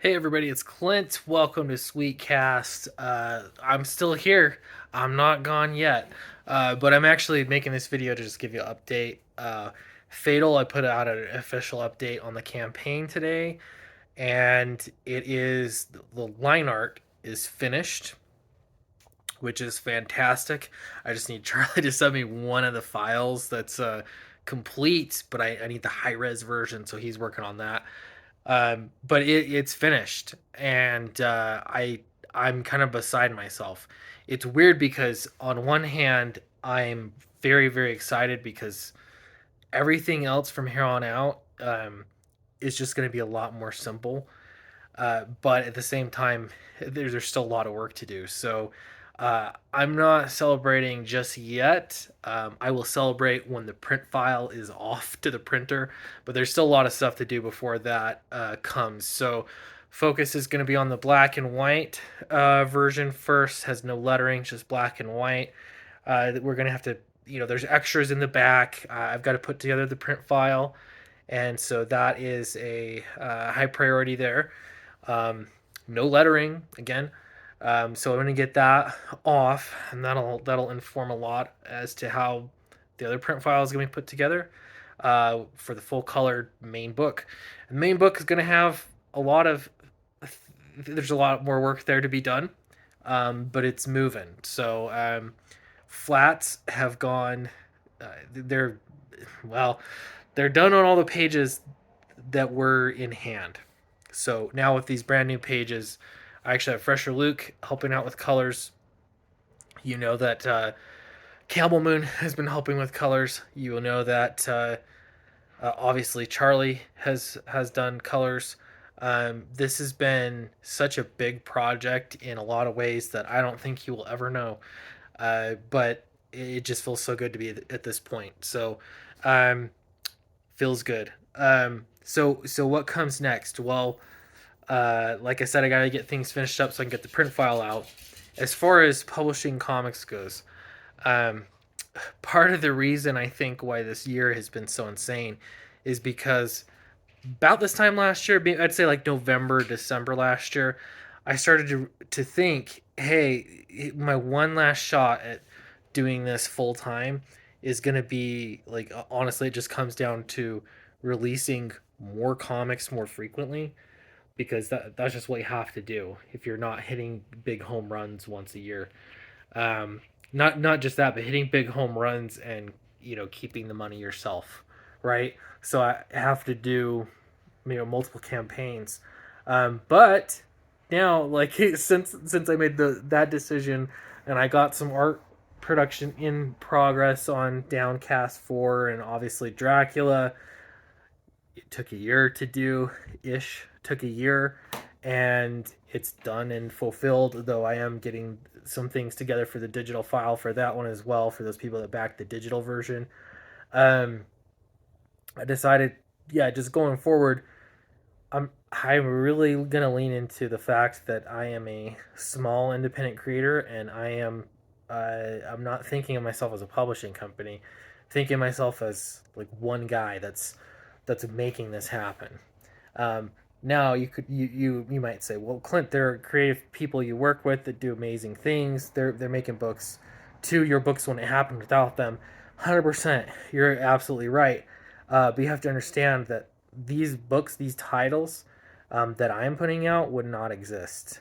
Hey everybody, it's Clint. Welcome to Sweetcast. I'm still here. I'm not gone yet, but I'm actually making this video to just give you an update. FATL, I put out an official update on the campaign today, and it is the line art is finished, which is fantastic. I just need Charlie to send me one of the files that's complete, but I need the high res version, so he's working on that. But it's finished, and I'm kind of beside myself. It's weird because on one hand I'm very excited because everything else from here on out is just going to be a lot more simple. But at the same time, there's still a lot of work to do. So I'm not celebrating just yet. I will celebrate when the print file is off to the printer, but there's still a lot of stuff to do before that comes. So focus is going to be on the black and white version first. Has no lettering, just black and white. We're going to have to, there's extras in the back. I've got to put together the print file, and so that is a high priority there. Um, no lettering again. So I'm gonna get that off, and that'll inform a lot as to how the other print file is gonna be put together for the full colored main book. And the main book is gonna have a lot of there's a lot more work there to be done, but it's moving. So flats have gone. They're well, they're done on all the pages that were in hand. So now with these brand new pages, I actually have Fresher Luke helping out with colors. You know that Campbell Moon has been helping with colors. You will know that obviously Charlie has done colors. This has been such a big project in a lot of ways that I don't think you will ever know. But it just feels so good to be at this point. So um, feels good. So what comes next? Well, like I said, I gotta get things finished up so I can get the print file out. As far as publishing comics goes, um, part of the reason I think why this year has been so insane is because about this time last year, I'd say like November, December last year, I started to think, hey, my one last shot at doing this full time is gonna be like honestly, it just comes down to releasing more comics more frequently because that's just what you have to do if you're not hitting big home runs once a year. Um, not just that, but hitting big home runs and keeping the money yourself, right? So I have to do multiple campaigns, but now like since I made that decision and I got some art production in progress on Downcast 4 and obviously Dracula. It took a year to do ish, took a year, and it's done and fulfilled, though I am getting some things together for the digital file for that one as well for those people that back the digital version. um I decided, yeah, just going forward, I'm really gonna lean into the fact that I am a small independent creator, and I'm not thinking of myself as a publishing company. I'm thinking of myself as like one guy that's making this happen. Um, Now you might say, well, Clint, there are creative people you work with that do amazing things. They're making books too. Your books wouldn't happen without them. 100%, you're absolutely right. But you have to understand that these books, these titles that I'm putting out, would not exist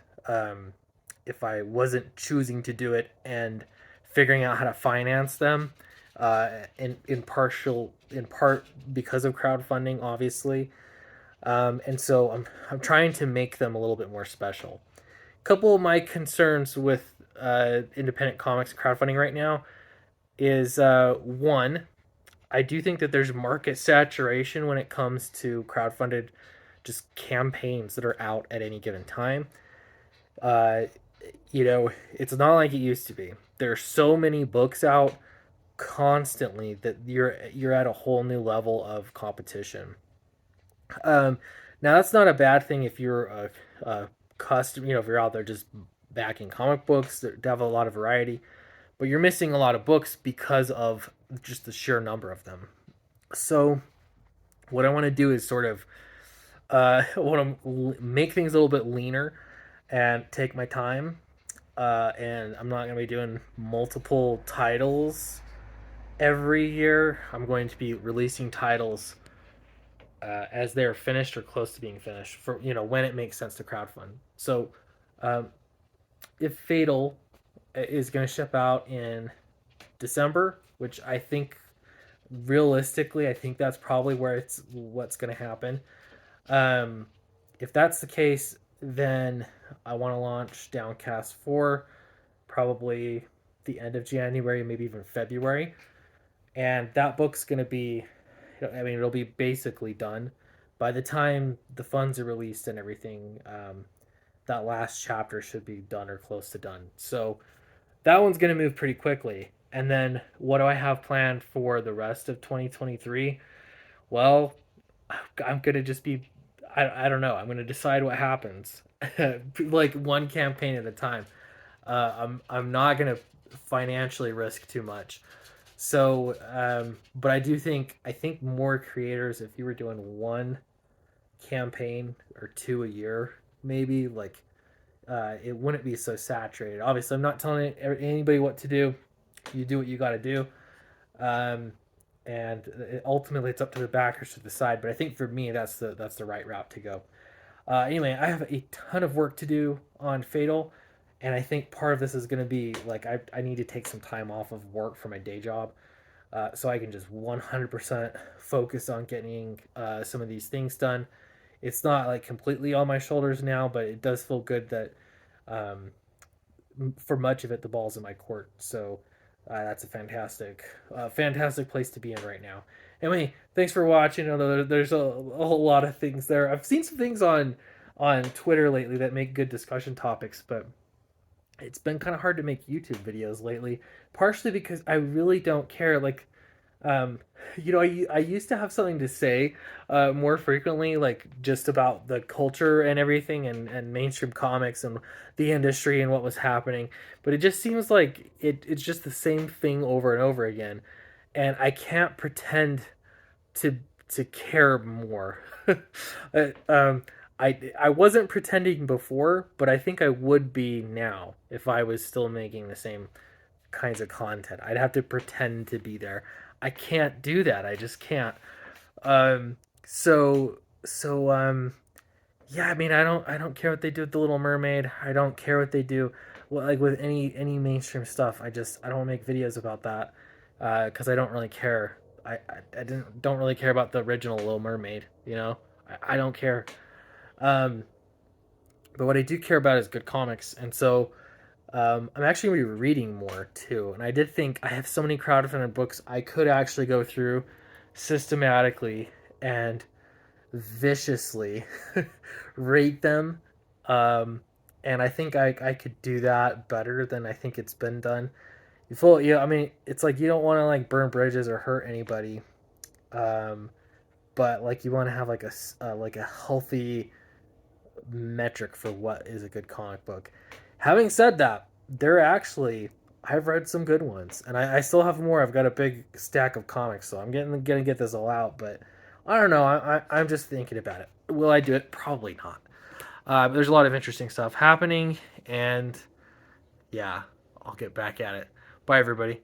if I wasn't choosing to do it and figuring out how to finance them. In part because of crowdfunding, obviously. And so I'm trying to make them a little bit more special. A couple of my concerns with independent comics crowdfunding right now is one, I do think that there's market saturation when it comes to crowdfunded just campaigns that are out at any given time. Uh, it's not like it used to be. There are so many books out constantly that you're at a whole new level of competition. Um, Now that's not a bad thing if you're a custom, if you're out there just backing comic books that have a lot of variety, but you're missing a lot of books because of just the sheer number of them. So what I want to do is sort of I want to make things a little bit leaner and take my time. And I'm not going to be doing multiple titles every year. I'm going to be releasing titles as they're finished or close to being finished for when it makes sense to crowdfund. So, um, if Fatal is going to ship out in December, which I think realistically, I think that's probably what's going to happen. Um, if that's the case, then I want to launch Downcast 4 probably the end of January, maybe even February. And that book's going to be, I mean, it'll be basically done. By the time the funds are released and everything, that last chapter should be done or close to done. So that one's going to move pretty quickly. And then what do I have planned for the rest of 2023? Well, I'm going to just be, I don't know. I'm going to decide what happens, like one campaign at a time. I'm not going to financially risk too much. So, but I think more creators, if you were doing one campaign or two a year, maybe like it wouldn't be so saturated. Obviously, I'm not telling anybody what to do. You do what you got to do, um, and ultimately it's up to the backers to decide. But I think for me, that's the right route to go. Anyway, I have a ton of work to do on Fatal, and I think part of this is going to be like I need to take some time off of work for my day job, so I can just 100% focus on getting some of these things done. It's not like completely on my shoulders now, but it does feel good that um, for much of it the ball's in my court. So that's a fantastic place to be in right now. Anyway, thanks for watching. I know there's a whole lot of things there. I've seen some things on Twitter lately that make good discussion topics, but it's been kind of hard to make YouTube videos lately. Partially because I really don't care. Like um, I used to have something to say more frequently, like just about the culture and everything, and mainstream comics and the industry and what was happening. But it just seems like it's just the same thing over and over again, and I can't pretend to to care more. Uh, um, I wasn't pretending before, but I think I would be now if I was still making the same kinds of content. I'd have to pretend to be there. I can't do that. I just can't. Um, so yeah. I mean, I don't care what they do with the Little Mermaid. I don't care what they do. Well, like with any mainstream stuff. I don't make videos about that because I don't really care. I don't really care about the original Little Mermaid. I don't care. Um, but what I do care about is good comics, and so I'm actually going to be reading more too. And I did think I have so many crowdfunded books I could actually go through systematically and viciously rate them. Um, and I think I could do that better than I think it's been done. I mean, it's like you don't want to like burn bridges or hurt anybody, um, but like you want to have like a healthy metric for what is a good comic book. Having said that, there actually I've read some good ones, and I still have more. I've got a big stack of comics, so I'm gonna get this all out. But I don't know. I'm just thinking about it. Will I do it? Probably not. But there's a lot of interesting stuff happening, and yeah, I'll get back at it. Bye, everybody.